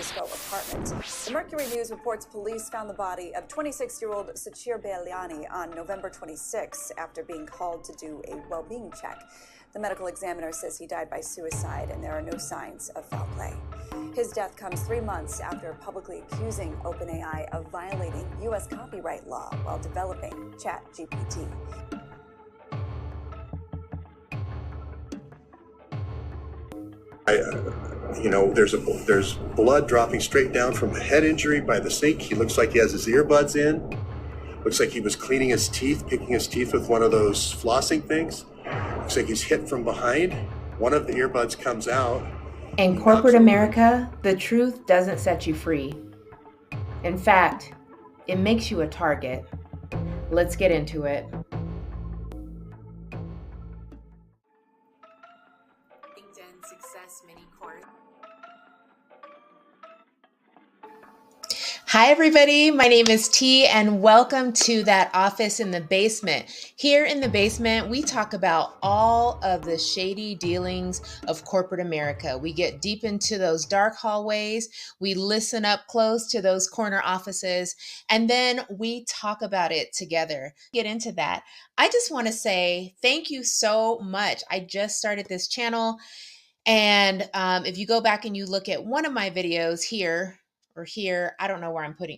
Francisco apartment. The Mercury News reports police found the body of 26-year-old Suchir Balaji on November 26 after being called to do a well-being check. The medical examiner says he died by suicide and there are no signs of foul play. His death comes 3 months after publicly accusing OpenAI of violating U.S. copyright law while developing ChatGPT. There's blood dropping straight down from a head injury by the sink. He looks like he has his earbuds in. Looks like he was cleaning his teeth, picking his teeth with one of those flossing things. Looks like he's hit from behind. One of the earbuds comes out. In corporate America, the truth doesn't set you free. In fact, it makes you a target. Let's get into it. LinkedIn Success Mini Course. Hi, everybody. My name is T, and welcome to That Office in the Basement. Here in the basement, we talk about all of the shady dealings of corporate America. We get deep into those dark hallways. We listen up close to those corner offices, and then we talk about it together. Get into that. I just want to say thank you so much. I just started this channel, and if you go back and you look at one of my videos here, I don't know where I'm going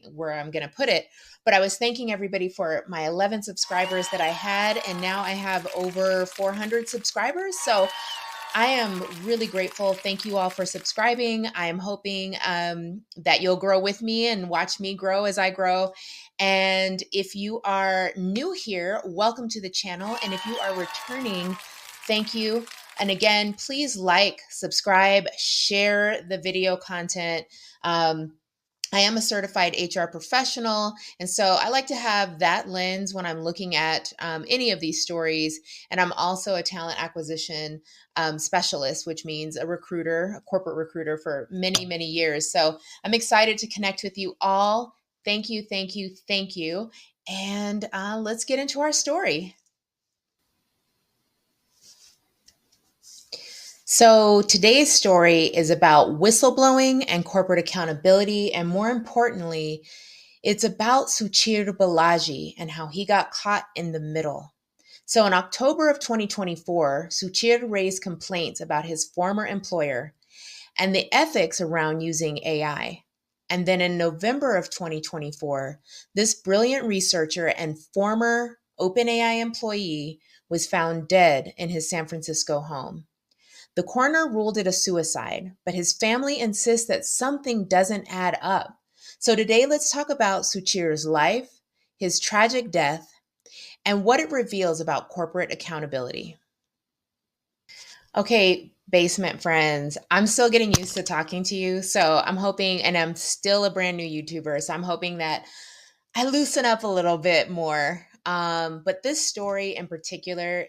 to put it, but I was thanking everybody for my 11 subscribers that I had, and now I have over 400 subscribers. So I am really grateful. Thank you all for subscribing. I am hoping that you'll grow with me and watch me grow as I grow. And if you are new here, welcome to the channel. And if you are returning, thank you. And again, please like, subscribe, share the video content. I am a certified HR professional, and so I like to have that lens when I'm looking at any of these stories. And I'm also a talent acquisition specialist, which means a recruiter, a corporate recruiter for many, many years. So I'm excited to connect with you all. Thank you, thank you, thank you. And let's get into our story. So today's story is about whistleblowing and corporate accountability. And more importantly, it's about Suchir Balaji and how he got caught in the middle. So in October of 2024, Suchir raised complaints about his former employer and the ethics around using AI. And then in November of 2024, this brilliant researcher and former OpenAI employee was found dead in his San Francisco home. The coroner ruled it a suicide, but his family insists that something doesn't add up. So today, let's talk about Suchir's life, his tragic death, and what it reveals about corporate accountability. Okay, basement friends, I'm still getting used to talking to you, so I'm hoping, and I'm still a brand new YouTuber, so I'm hoping that I loosen up a little bit more. But this story in particular,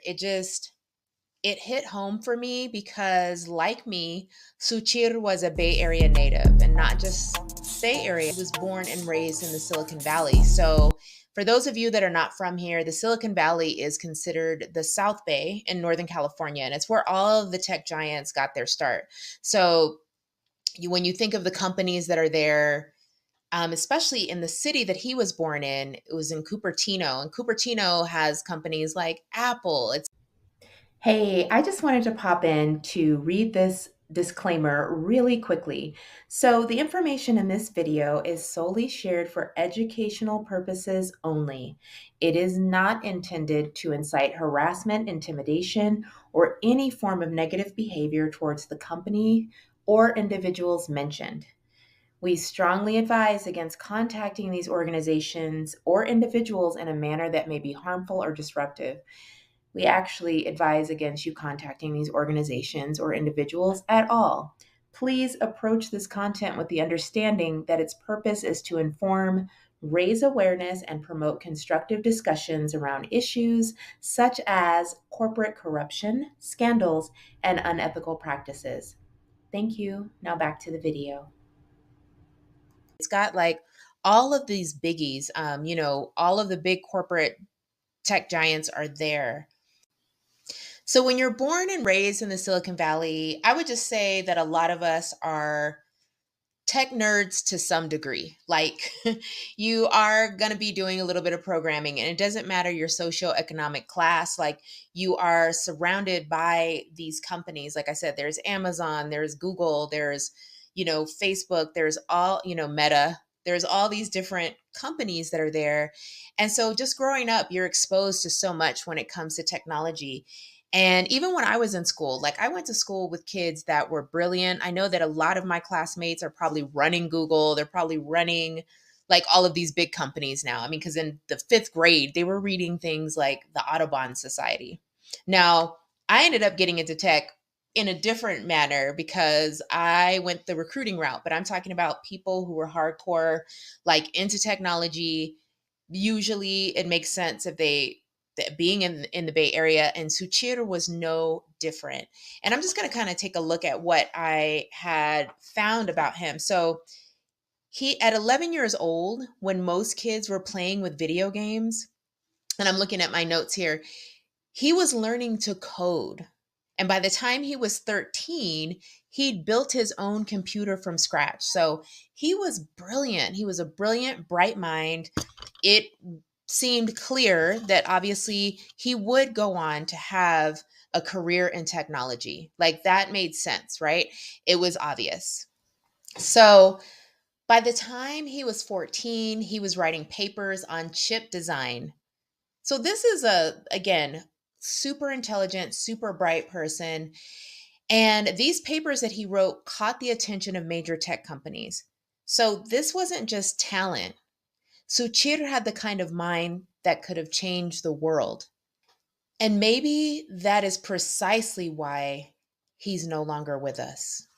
it hit home for me because, like me, Suchir was a Bay Area native, and not just Bay Area. He was born and raised in the Silicon Valley. So for those of you that are not from here, the Silicon Valley is considered the South Bay in Northern California, and it's where all of the tech giants got their start. So when you think of the companies that are there, especially in the city that he was born in, it was in Cupertino, and Cupertino has companies like Apple. Hey, I just wanted to pop in to read this disclaimer really quickly. So the information in this video is solely shared for educational purposes only. It is not intended to incite harassment, intimidation, or any form of negative behavior towards the company or individuals mentioned. We strongly advise against contacting these organizations or individuals in a manner that may be harmful or disruptive. We actually advise against you contacting these organizations or individuals at all. Please approach this content with the understanding that its purpose is to inform, raise awareness, and promote constructive discussions around issues such as corporate corruption, scandals, and unethical practices. Thank you. Now back to the video. It's got like all of these biggies, all of the big corporate tech giants are there. So when you're born and raised in the Silicon Valley, I would just say that a lot of us are tech nerds to some degree. Like you are going to be doing a little bit of programming, and it doesn't matter your socioeconomic class. Like you are surrounded by these companies. Like I said, there's Amazon, there's Google, there's, Facebook, there's all, Meta. There's all these different companies that are there. And so just growing up, you're exposed to so much when it comes to technology. And even when I was in school, like I went to school with kids that were brilliant. I know that a lot of my classmates are probably running Google. They're probably running like all of these big companies now. I mean, because in the fifth grade, they were reading things like the Audubon Society. Now, I ended up getting into tech in a different manner because I went the recruiting route, but I'm talking about people who were hardcore, like into technology. Usually it makes sense if they being in the Bay Area, and Suchir was no different. And I'm just going to kind of take a look at what I had found about him. So he, at 11 years old, when most kids were playing with video games, and I'm looking at my notes here, he was learning to code. And by the time he was 13, he'd built his own computer from scratch. So he was brilliant. He was a brilliant, bright mind. It seemed clear that obviously he would go on to have a career in technology. Like that made sense, right? It was obvious. So by the time he was 14, he was writing papers on chip design. So this is again, super intelligent, super bright person. And these papers that he wrote caught the attention of major tech companies. So this wasn't just talent. Suchir had the kind of mind that could have changed the world. And maybe that is precisely why he's no longer with us.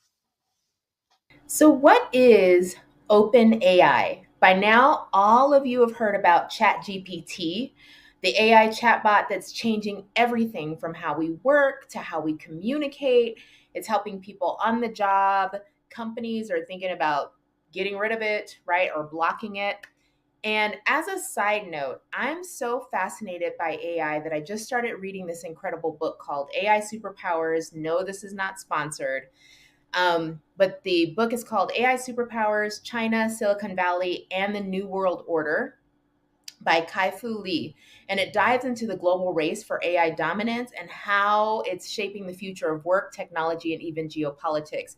So, what is OpenAI? By now, all of you have heard about ChatGPT, the AI chatbot that's changing everything from how we work to how we communicate. It's helping people on the job. Companies are thinking about getting rid of it, right, or blocking it. And as a side note, I'm so fascinated by AI that I just started reading this incredible book called AI Superpowers. No, this is not sponsored. But the book is called AI Superpowers, China, Silicon Valley, and the New World Order by Kai-Fu Lee. And it dives into the global race for AI dominance and how it's shaping the future of work, technology, and even geopolitics.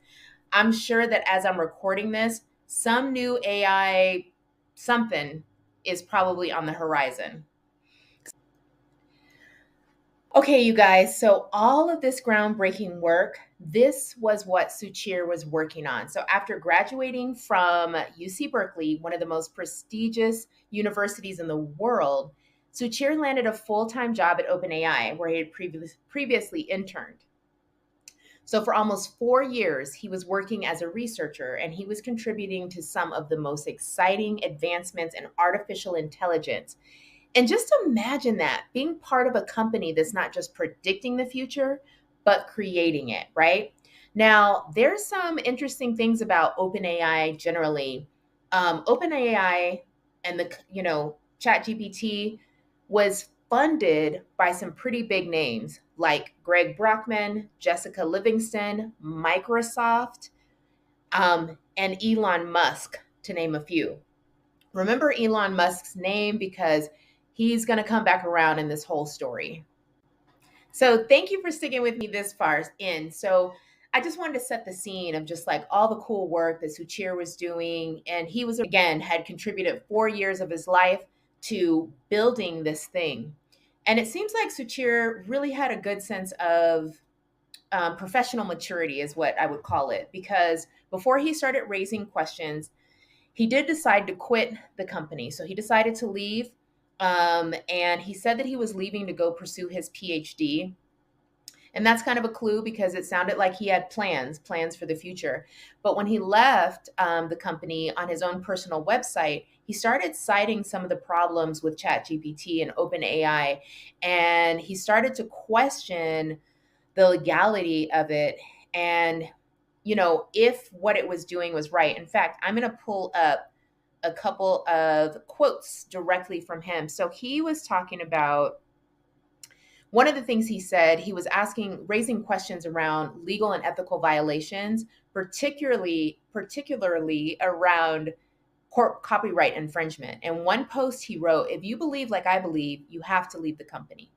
I'm sure that as I'm recording this, some new AI something is probably on the horizon. Okay, you guys, so all of this groundbreaking work, this was what Suchir was working on. So after graduating from UC Berkeley, one of the most prestigious universities in the world, Suchir landed a full-time job at OpenAI, where he had previously interned. So for almost 4 years, he was working as a researcher, and he was contributing to some of the most exciting advancements in artificial intelligence. And just imagine that, being part of a company that's not just predicting the future, but creating it, right? Now, there's some interesting things about OpenAI generally. OpenAI and ChatGPT was funded by some pretty big names like Greg Brockman, Jessica Livingston, Microsoft, and Elon Musk, to name a few. Remember Elon Musk's name because he's going to come back around in this whole story. So thank you for sticking with me this far in. So I just wanted to set the scene of just like all the cool work that Suchir was doing. And he was, again, had contributed 4 years of his life to building this thing. And it seems like Suchir really had a good sense of professional maturity is what I would call it. Because before he started raising questions, he did decide to quit the company. So he decided to leave. And he said that he was leaving to go pursue his PhD. And that's kind of a clue because it sounded like he had plans for the future. But when he left the company on his own personal website, he started citing some of the problems with ChatGPT and OpenAI. And he started to question the legality of it and, if what it was doing was right. In fact, I'm going to pull up a couple of quotes directly from him. So he was talking about one of the things he said, he was raising questions around legal and ethical violations, particularly around copyright infringement. And one post he wrote, "If you believe like I believe, you have to leave the company."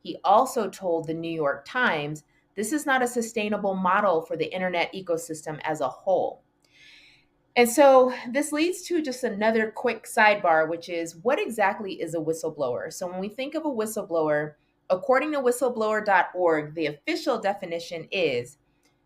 He also told the New York Times, "This is not a sustainable model for the internet ecosystem as a whole." And so this leads to just another quick sidebar, which is, what exactly is a whistleblower? So when we think of a whistleblower, according to whistleblower.org, the official definition is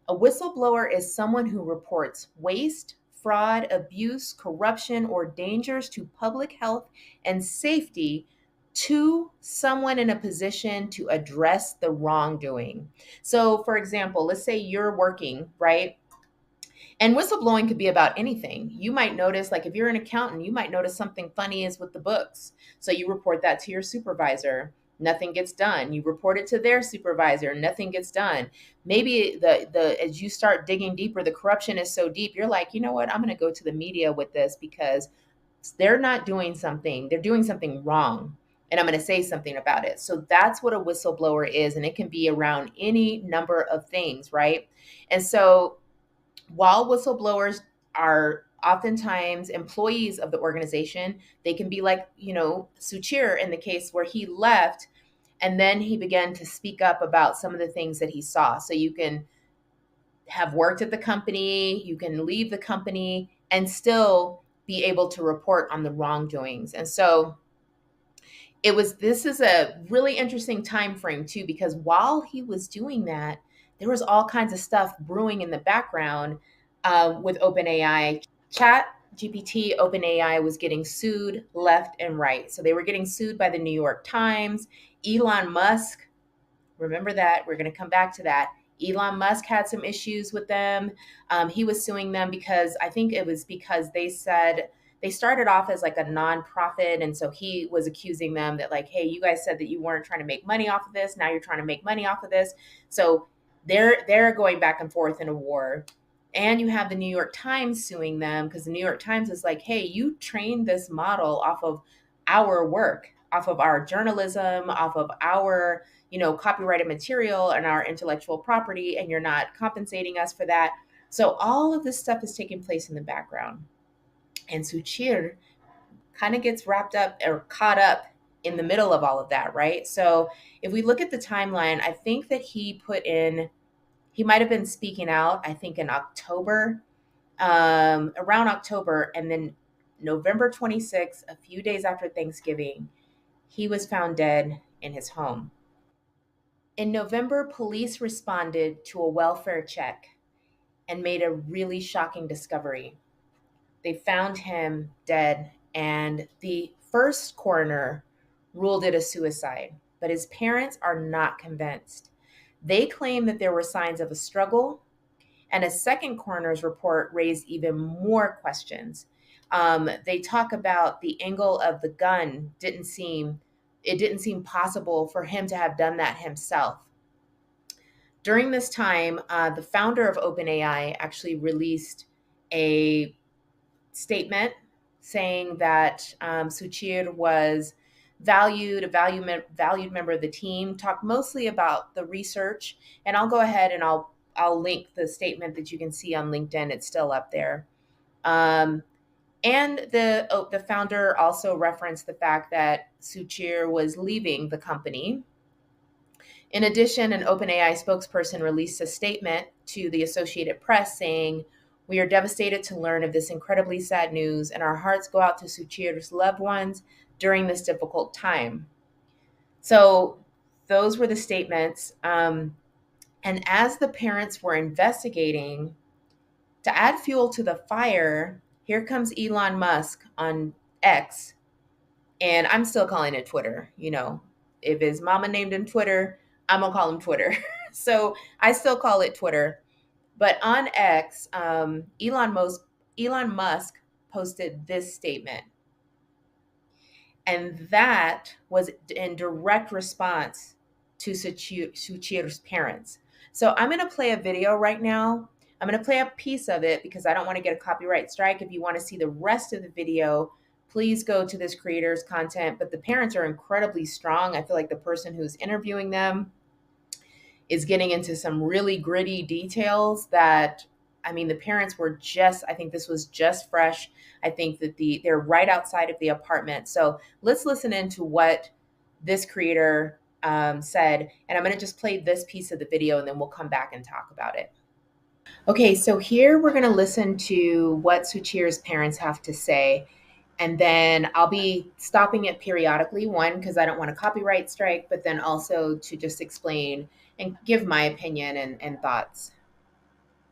a whistleblower is someone who reports waste, fraud, abuse, corruption, or dangers to public health and safety to someone in a position to address the wrongdoing. So, for example, let's say you're working, right? And whistleblowing could be about anything. You might notice, like if you're an accountant, you might notice something funny is with the books. So you report that to your supervisor. Nothing gets done. You report it to their supervisor. Nothing gets done. Maybe the as you start digging deeper, the corruption is so deep, you're like, you know what? I'm going to go to the media with this because they're not doing something. They're doing something wrong. And I'm going to say something about it. So that's what a whistleblower is. And it can be around any number of things, right? And so while whistleblowers are oftentimes employees of the organization, they can be like, Suchir in the case where he left and then he began to speak up about some of the things that he saw. So you can have worked at the company, you can leave the company and still be able to report on the wrongdoings. And so this is a really interesting time frame too, because while he was doing that, there was all kinds of stuff brewing in the background with OpenAI. ChatGPT, OpenAI was getting sued left and right. So they were getting sued by the New York Times. Elon Musk, remember that, we're going to come back to that. Elon Musk had some issues with them. He was suing them because I think it was because they said they started off as like a nonprofit. And so he was accusing them that like, hey, you guys said that you weren't trying to make money off of this. Now you're trying to make money off of this. So they're going back and forth in a war. And you have the New York Times suing them because the New York Times is like, hey, you trained this model off of our work, off of our journalism, off of our, copyrighted material and our intellectual property, and you're not compensating us for that. So all of this stuff is taking place in the background. And Suchir kind of gets wrapped up or caught up in the middle of all of that, right? So if we look at the timeline, I think that he might have been speaking out, I think in October, around October, and then November 26th, a few days after Thanksgiving, he was found dead in his home. In November, police responded to a welfare check and made a really shocking discovery. They found him dead, and the first coroner ruled it a suicide, but his parents are not convinced. They claim that there were signs of a struggle, and a second coroner's report raised even more questions. They talk about the angle of the gun didn't seem possible for him to have done that himself. During this time, the founder of OpenAI actually released a statement saying that Suchir was a valued member of the team, talked mostly about the research. And I'll go ahead and I'll link the statement that you can see on LinkedIn. It's still up there. And the founder also referenced the fact that Suchir was leaving the company. In addition, an OpenAI spokesperson released a statement to the Associated Press saying, "We are devastated to learn of this incredibly sad news, and our hearts go out to Suchir's loved ones during this difficult time." So those were the statements. And as the parents were investigating, to add fuel to the fire, here comes Elon Musk on X, and I'm still calling it Twitter. If his mama named him Twitter, I'm gonna call him Twitter. So I still call it Twitter. But on X, Elon Musk posted this statement. And that was in direct response to Suchir's parents. So I'm going to play a video right now. I'm going to play a piece of it because I don't want to get a copyright strike. If you want to see the rest of the video, please go to this creator's content. But the parents are incredibly strong. I feel like the person who's interviewing them is getting into some really gritty details that, I mean, the parents were just, I think this was just fresh. I think that they're right outside of the apartment. So let's listen into what this creator said. And I'm going to just play this piece of the video and then we'll come back and talk about it. Okay, so here we're going to listen to what Suchir's parents have to say. And then I'll be stopping it periodically, one, because I don't want a copyright strike, but then also to just explain and give my opinion and thoughts.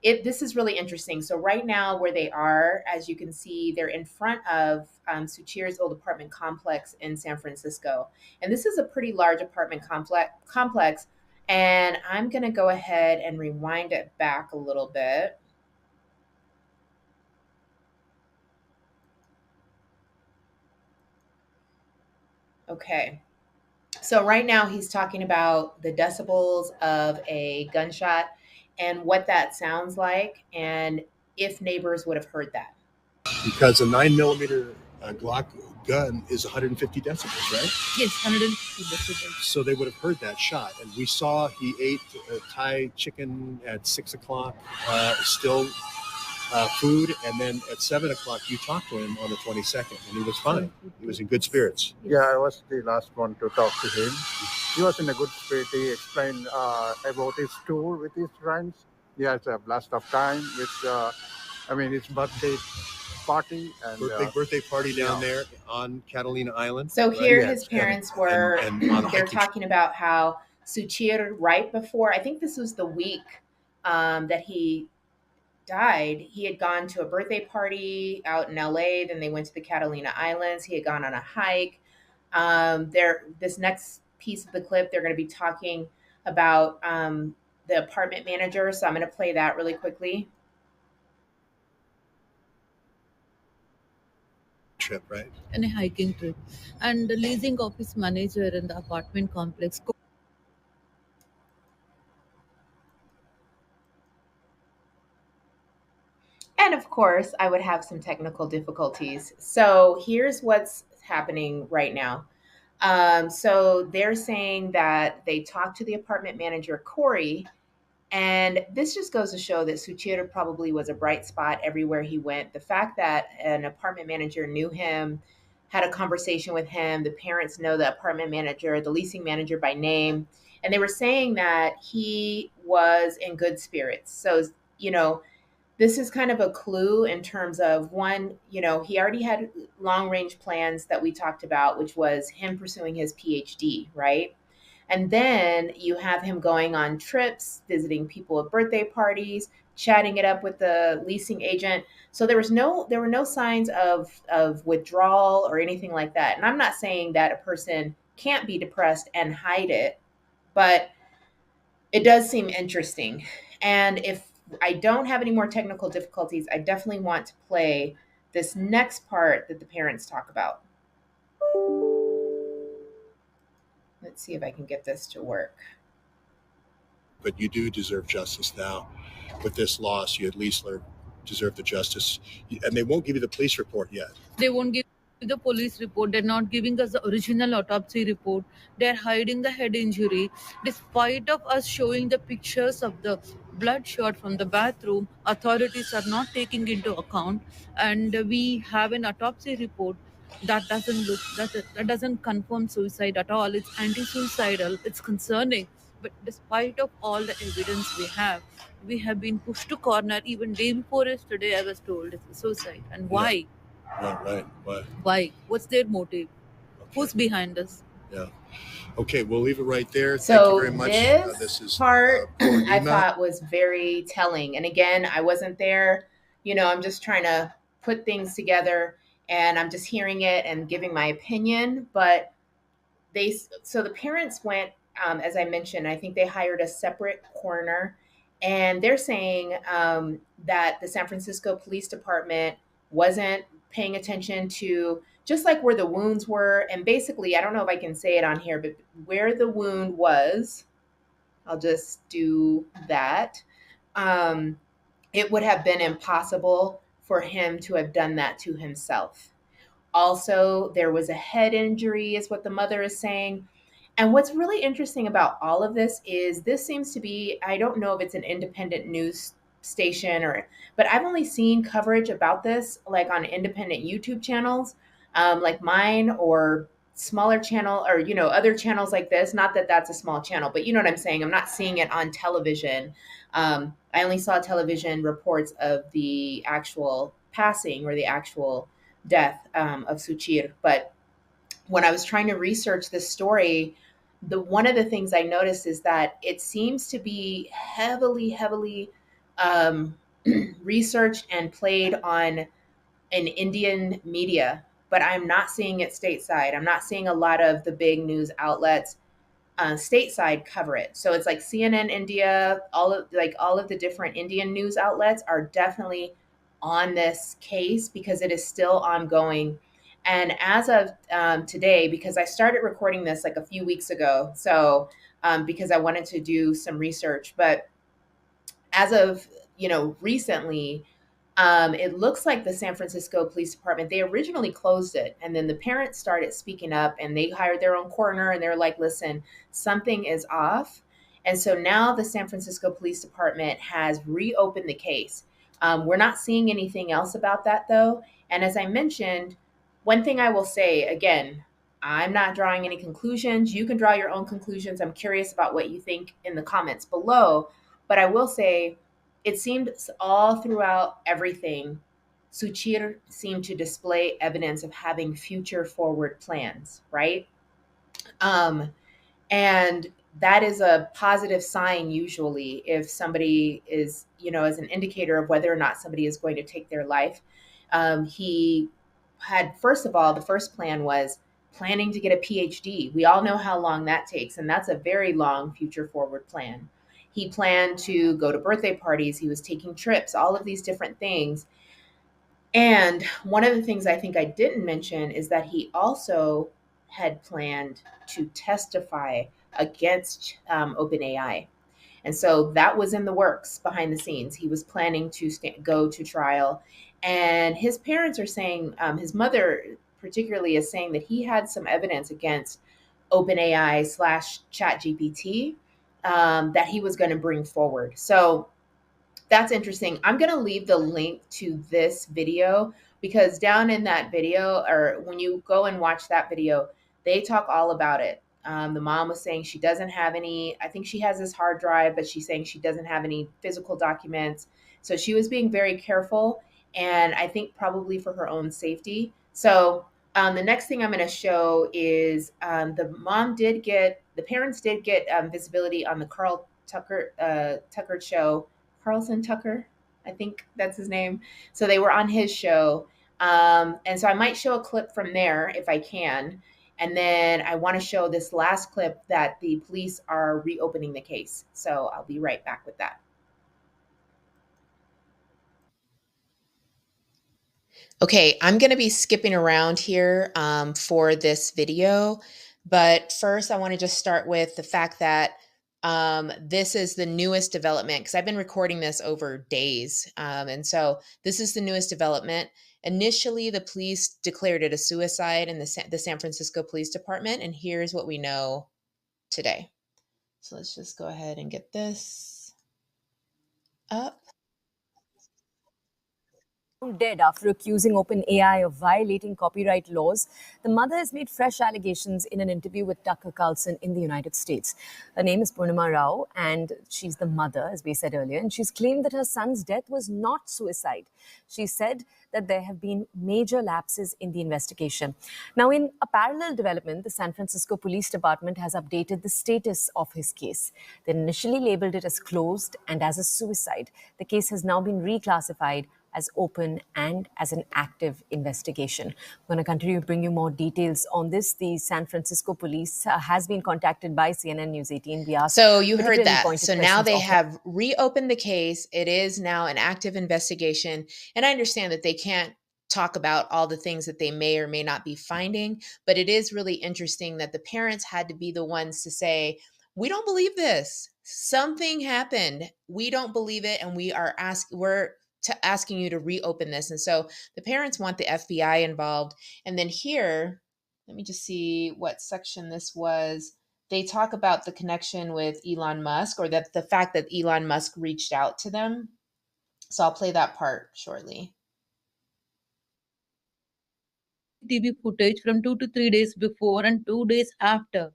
This is really interesting. So right now where they are, as you can see, they're in front of Suchir's old apartment complex in San Francisco. And this is a pretty large apartment complex. And I'm going to go ahead and rewind it back a little bit. Okay. So right now he's talking about the decibels of a gunshot and what that sounds like and if neighbors would have heard that. Because a 9mm Glock gun is 150 decibels, right? Yes, 150 decibels. So they would have heard that shot. And we saw he ate Thai chicken at 6 o'clock, still food. And then at 7 o'clock, you talked to him on the 22nd, and he was fine. He was in good spirits. Yes. Yeah, I was the last one to talk to him. He was in a good spirit. He explained about his tour with his friends. He has a blast of time with, his birthday party. And Big birthday party down there on Catalina Island. So here right? his parents were, they're talking about how Suchir, right before, I think this was the week that he died, he had gone to a birthday party out in LA. Then they went to the Catalina Islands. He had gone on a hike. This next piece of the clip, they're going to be talking about the apartment manager. So I'm going to play that really quickly. Trip, right? And a hiking trip. And the leasing office manager in the apartment complex. And of course, I would have some technical difficulties. So here's what's happening right now. So they're saying that they talked to the apartment manager, Corey, and this just goes to show that Suchir probably was a bright spot everywhere he went. The fact that an apartment manager knew him, had a conversation with him, the parents know the apartment manager, the leasing manager by name, and they were saying that he was in good spirits. So, this is kind of a clue in terms of one, he already had long range plans that we talked about, which was him pursuing his PhD, right? And then you have him going on trips, visiting people at birthday parties, chatting it up with the leasing agent. So there were no signs of withdrawal or anything like that. And I'm not saying that a person can't be depressed and hide it, but it does seem interesting. And if I don't have any more technical difficulties, I definitely want to play this next part that the parents talk about. Let's see if I can get this to work. But you do deserve justice now. With this loss, you at least deserve the justice. And they won't give you the police report yet. They won't give the police report. They're not giving us the original autopsy report. They're hiding the head injury. Despite of us showing the pictures of the bloodshot from the bathroom, authorities are not taking into account. And we have an autopsy report that doesn't confirm suicide at all. It's anti-suicidal. It's concerning. But despite of all the evidence we have been pushed to corner. Even day before yesterday, I was told it's a suicide. And why? Right. Why? What's their motive? Okay. Who's behind us? Yeah. Okay, we'll leave it right there. So thank you very much. This is part Poornima. I thought was very telling. And again, I wasn't there. I'm just trying to put things together and I'm just hearing it and giving my opinion. But so the parents went, as I mentioned, I think they hired a separate coroner. And they're saying that the San Francisco Police Department wasn't paying attention to just like where the wounds were. And basically, I don't know if I can say it on here, but where the wound was, I'll just do that. It would have been impossible for him to have done that to himself. Also, there was a head injury, is what the mother is saying. And what's really interesting about all of this seems to be, I don't know if it's an independent news station but I've only seen coverage about this like on independent YouTube channels, like mine or smaller channel or, other channels like this. Not that that's a small channel, but you know what I'm saying? I'm not seeing it on television. I only saw television reports of the actual passing or the actual death of Suchir. But when I was trying to research this story, one of the things I noticed is that it seems to be heavily um, researched and played on in Indian media, but I'm not seeing it stateside. I'm not seeing a lot of the big news outlets stateside cover it. So it's like CNN India, all of the different Indian news outlets are definitely on this case because it is still ongoing. And as of today, because I started recording this like a few weeks ago, so because I wanted to do some research, but as of recently, it looks like the San Francisco Police Department, they originally closed it. And then the parents started speaking up and they hired their own coroner and they're like, listen, something is off. And so now the San Francisco Police Department has reopened the case. We're not seeing anything else about that though. And as I mentioned, one thing I will say again, I'm not drawing any conclusions. You can draw your own conclusions. I'm curious about what you think in the comments below. But I will say, it seemed all throughout everything, Suchir seemed to display evidence of having future forward plans, right? Um, and that is a positive sign usually if somebody is, as an indicator of whether or not somebody is going to take their life. He had, first of all, the first plan was planning to get a PhD. We all know how long that takes, and that's a very long future forward plan. He planned to go to birthday parties. He was taking trips, all of these different things. And one of the things I think I didn't mention is that he also had planned to testify against OpenAI. And so that was in the works behind the scenes. He was planning to go to trial. And his parents are saying, his mother particularly is saying that he had some evidence against OpenAI / ChatGPT that he was going to bring forward. So that's interesting. I'm going to leave the link to this video because down in that video, or when you go and watch that video, they talk all about it. The mom was saying she doesn't have any, I think she has this hard drive, but she's saying she doesn't have any physical documents. So she was being very careful, and I think probably for her own safety. So the next thing I'm going to show is the parents did get visibility on the Carl Tucker show. Carlson Tucker, I think that's his name. So they were on his show. And so I might show a clip from there if I can. And then I want to show this last clip that the police are reopening the case. So I'll be right back with that. Okay, I'm going to be skipping around here for this video. But first, I want to just start with the fact that this is the newest development because I've been recording this over days. And so this is the newest development. Initially, the police declared it a suicide in the San Francisco Police Department. And here's what we know today. So let's just go ahead and get this up. Dead after accusing OpenAI of violating copyright laws, the mother has made fresh allegations in an interview with Tucker Carlson in the United States. Her name is Purnima Rao, and she's the mother, as we said earlier, and she's claimed that her son's death was not suicide. She said that there have been major lapses in the investigation. Now, in a parallel development, the San Francisco Police Department has updated the status of his case. They initially labeled it as closed and as a suicide. The case has now been reclassified as open and as an active investigation. I'm going to continue to bring you more details on this. The San Francisco police has been contacted by CNN News 18. We asked, so you heard that. So now they have reopened the case. It is now an active investigation. And I understand that they can't talk about all the things that they may or may not be finding, but it is really interesting that the parents had to be the ones to say, we don't believe this. Something happened. We don't believe it. And we're asking you to reopen this. And so the parents want the FBI involved. And then here, let me just see what section this was. They talk about the connection with Elon Musk, or that the fact that Elon Musk reached out to them. So I'll play that part shortly. TV footage from 2 to 3 days before and 2 days after.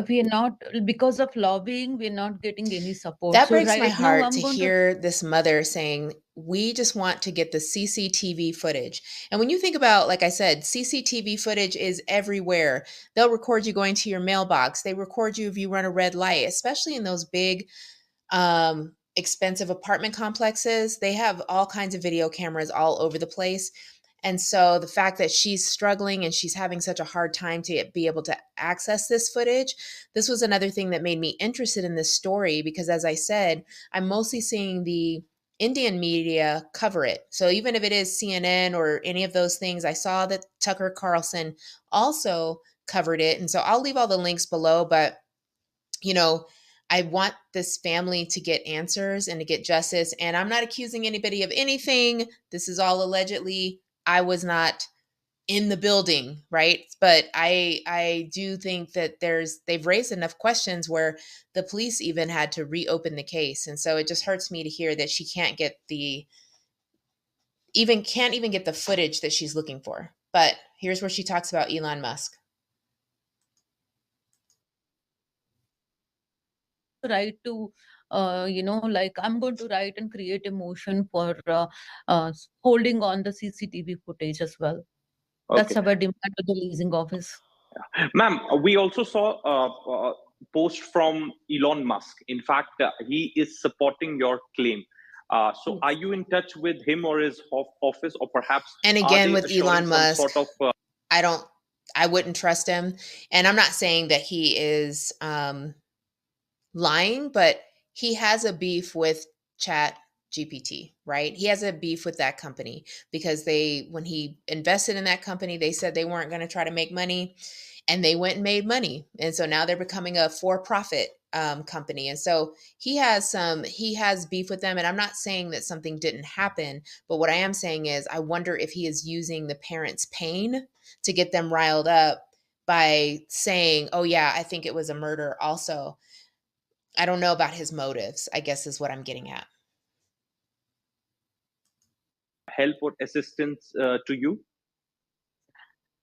We are not, because of lobbying, we're not getting any support. That So breaks my right now, heart I'm to going to. hear this mother saying, we just want to get the CCTV footage. And when you think about, like I said, CCTV footage is everywhere. They'll record you going to your mailbox. They record you if you run a red light, especially in those big, expensive apartment complexes. They have all kinds of video cameras all over the place. And so the fact that she's struggling and she's having such a hard time to be able to access this footage, this was another thing that made me interested in this story, because as I said, I'm mostly seeing the Indian media cover it. So even if it is CNN or any of those things, I saw that Tucker Carlson also covered it. And so I'll leave all the links below, but you know, I want this family to get answers and to get justice. And I'm not accusing anybody of anything. This is all allegedly. I was not in the building, right? But I do think that they've raised enough questions where the police even had to reopen the case. And so it just hurts me to hear that she can't even get the footage that she's looking for. But here's where she talks about Elon Musk. Write to like I'm going to write and create a motion for holding on the CCTV footage as well. That's Okay. our demand to the leasing office. Ma'am, we also saw a post from Elon Musk. In fact, he is supporting your claim. So are you in touch with him or his office, or perhaps And are again, they with assuring Elon some Musk, sort of I wouldn't trust him. And I'm not saying that he is lying, but he has a beef with ChatGPT, right? He has a beef with that company because when he invested in that company, they said they weren't going to try to make money, and they went and made money. And so now they're becoming a for-profit company. And so he has beef with them. And I'm not saying that something didn't happen, but what I am saying is I wonder if he is using the parents' pain to get them riled up by saying, oh yeah, I think it was a murder also. I don't know about his motives, I guess is what I'm getting at. help or assistance to you?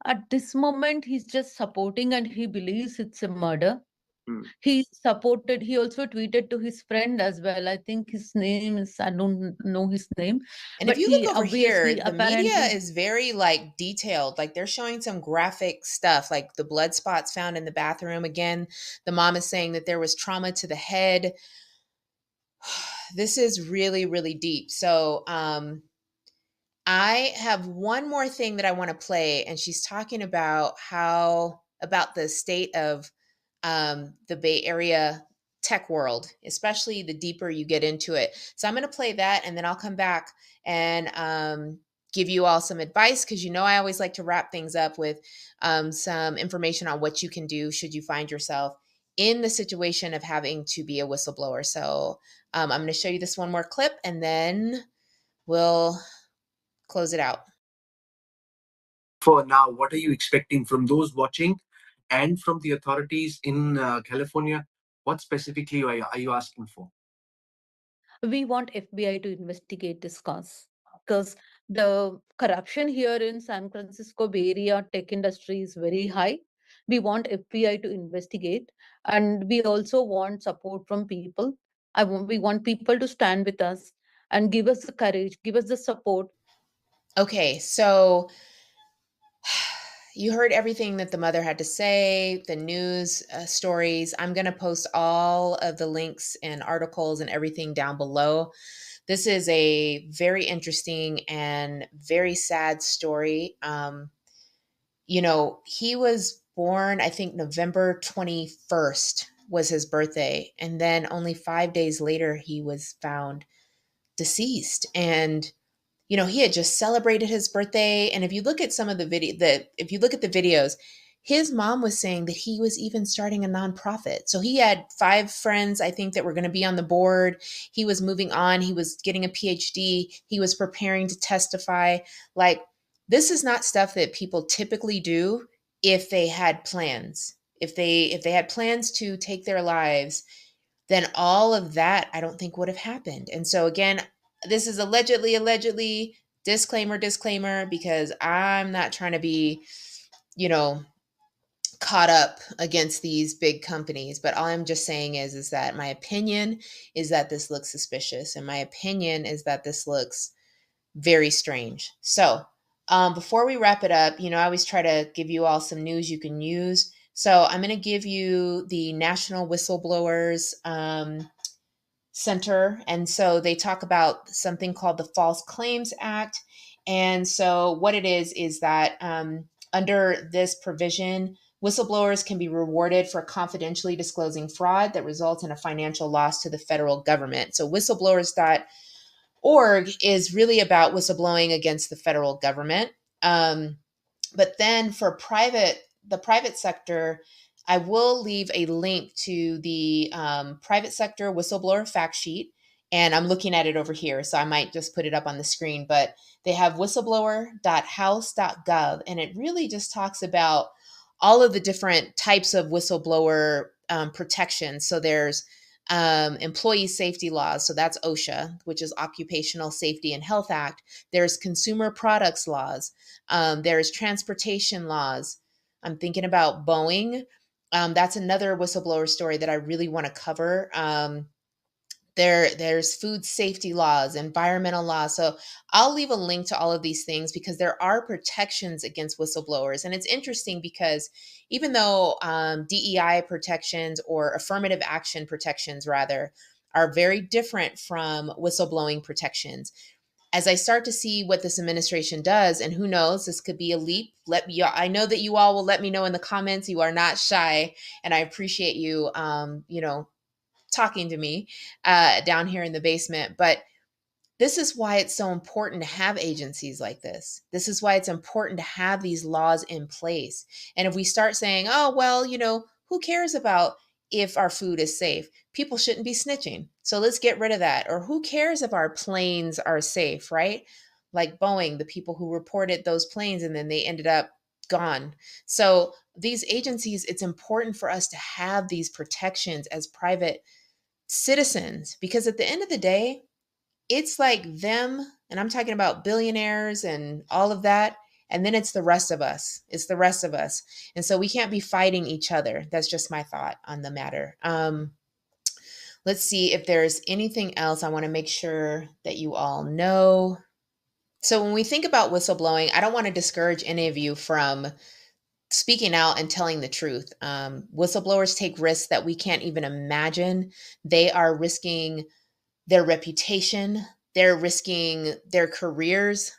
At this moment, he's just supporting and he believes it's a murder. Hmm. He also tweeted to his friend as well. I think his name is, I don't know his name. And But if you he look over obviously, here, the media apparently, is very like detailed. Like they're showing some graphic stuff, like the blood spots found in the bathroom. Again, the mom is saying that there was trauma to the head. This is really, really deep. So I have one more thing that I want to play, and she's talking about about the state of the Bay Area tech world, especially the deeper you get into it. So I'm going to play that, and then I'll come back and give you all some advice, because I always like to wrap things up with some information on what you can do should you find yourself in the situation of having to be a whistleblower. So I'm going to show you this one more clip, and then we'll close it out. For now, what are you expecting from those watching and from the authorities in California? What specifically are you asking for? we want FBI to investigate this cause, because the corruption here in San Francisco Bay Area tech industry is very high. We want FBI to investigate, and we also want support from people. We want people to stand with us and give us the courage, give us the support. Okay, so you heard everything that the mother had to say, the news stories. I'm going to post all of the links and articles and everything down below. This is a very interesting and very sad story. He was born, I think November 21st was his birthday. And then only 5 days later, he was found deceased. And he had just celebrated his birthday. And if you look at some of the if you look at the videos, his mom was saying that he was even starting a nonprofit. So he had 5 friends, I think, that were going to be on the board. He was moving on. He was getting a PhD. He was preparing to testify. Like, this is not stuff that people typically do if they had plans. If they had plans to take their lives, then all of that I don't think would have happened. And so again, this is allegedly, disclaimer, because I'm not trying to be, caught up against these big companies. But all I'm just saying is that my opinion is that this looks suspicious. And my opinion is that this looks very strange. So before we wrap it up, I always try to give you all some news you can use. So I'm going to give you the National Whistleblowers Center. And so they talk about something called the False Claims Act. And so what it is that under this provision, whistleblowers can be rewarded for confidentially disclosing fraud that results in a financial loss to the federal government. So whistleblowers.org is really about whistleblowing against the federal government. But then for the private sector, I will leave a link to the private sector whistleblower fact sheet. And I'm looking at it over here, so I might just put it up on the screen. But they have whistleblower.house.gov, and it really just talks about all of the different types of whistleblower protections. So there's employee safety laws. So that's OSHA, which is Occupational Safety and Health Act. There's consumer products laws. There's transportation laws. I'm thinking about Boeing. That's another whistleblower story that I really want to cover. There's food safety laws, environmental laws. So I'll leave a link to all of these things because there are protections against whistleblowers. And it's interesting because even though DEI protections or affirmative action protections, rather, are very different from whistleblowing protections, as I start to see what this administration does, and who knows, this could be a leap. I know that you all will let me know in the comments. You are not shy, and I appreciate you, talking to me down here in the basement. But this is why it's so important to have agencies like this. This is why it's important to have these laws in place. And if we start saying, oh, well, who cares about if our food is safe? People shouldn't be snitching. So let's get rid of that. Or who cares if our planes are safe, right? Like Boeing, the people who reported those planes and then they ended up gone. So these agencies, it's important for us to have these protections as private citizens, because at the end of the day, it's like them, and I'm talking about billionaires and all of that, and then it's the rest of us. It's the rest of us. And so we can't be fighting each other. That's just my thought on the matter. Let's see if there's anything else I want to make sure that you all know. So when we think about whistleblowing, I don't want to discourage any of you from speaking out and telling the truth. Whistleblowers take risks that we can't even imagine. They are risking their reputation, they're risking their careers,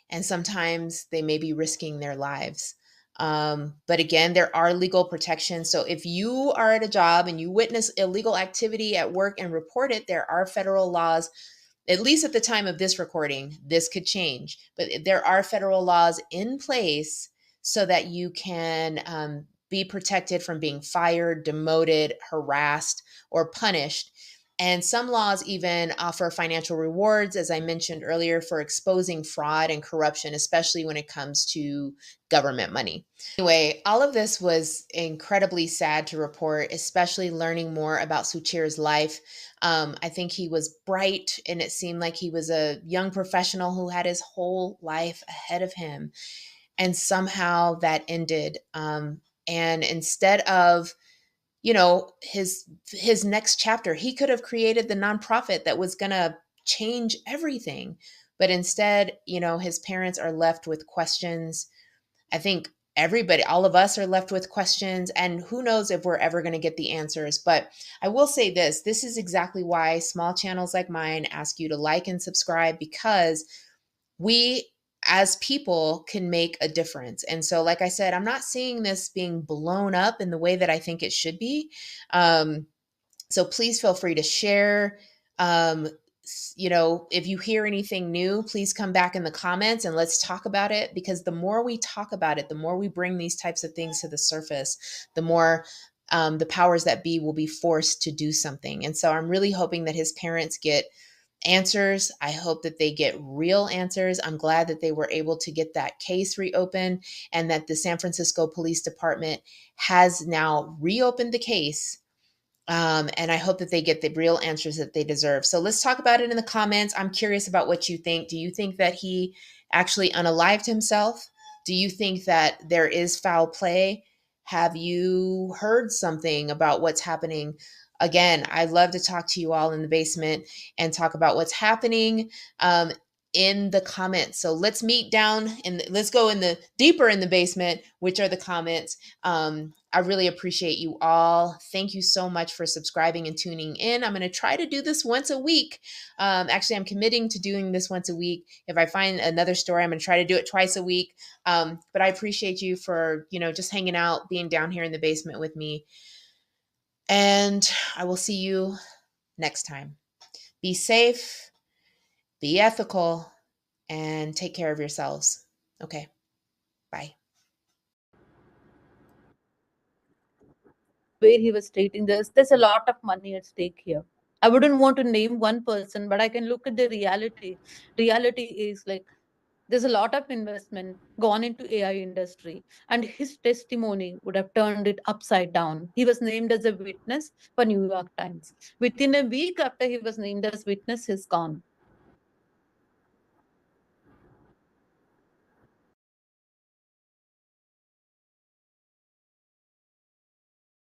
and sometimes they may be risking their lives. But again, there are legal protections. So if you are at a job and you witness illegal activity at work and report it, there are federal laws. At least at the time of this recording, this could change, but there are federal laws in place so that you can be protected from being fired, demoted, harassed, or punished. And some laws even offer financial rewards, as I mentioned earlier, for exposing fraud and corruption, especially when it comes to government money. Anyway, all of this was incredibly sad to report, especially learning more about Suchir's life. I think he was bright, and it seemed like he was a young professional who had his whole life ahead of him. And somehow that ended. And instead of his next chapter, he could have created the nonprofit that was going to change everything. But instead, his parents are left with questions. I think all of us are left with questions, and who knows if we're ever going to get the answers. But I will say this is exactly why small channels like mine ask you to like and subscribe, because we as people can make a difference. And so, like I said, I'm not seeing this being blown up in the way that I think it should be. So please feel free to share. if you hear anything new, please come back in the comments and let's talk about it, because the more we talk about it, the more we bring these types of things to the surface, the more the powers that be will be forced to do something. And so I'm really hoping that his parents get answers. I hope that they get real answers. I'm glad that they were able to get that case reopened, and that the San Francisco Police Department has now reopened the case. And I hope that they get the real answers that they deserve. So let's talk about it in the comments. I'm curious about what you think. Do you think that he actually unalived himself? Do you think that there is foul play? Have you heard something about what's happening? Again, I'd love to talk to you all in the basement and talk about what's happening in the comments. So let's meet down and let's go in the deeper in the basement, which are the comments. I really appreciate you all. Thank you so much for subscribing and tuning in. I'm going to try to do this once a week. Actually, I'm committing to doing this once a week. If I find another story, I'm going to try to do it twice a week. But I appreciate you for, just hanging out, being down here in the basement with me. And I will see you next time. Be safe, be ethical, and take care of yourselves. Okay. Bye. Where he was stating there's a lot of money at stake here. I wouldn't want to name one person, but I can look at the reality. Reality is like there's a lot of investment gone into AI industry, and his testimony would have turned it upside down. He was named as a witness for New York Times. Within a week after he was named as witness, he's gone.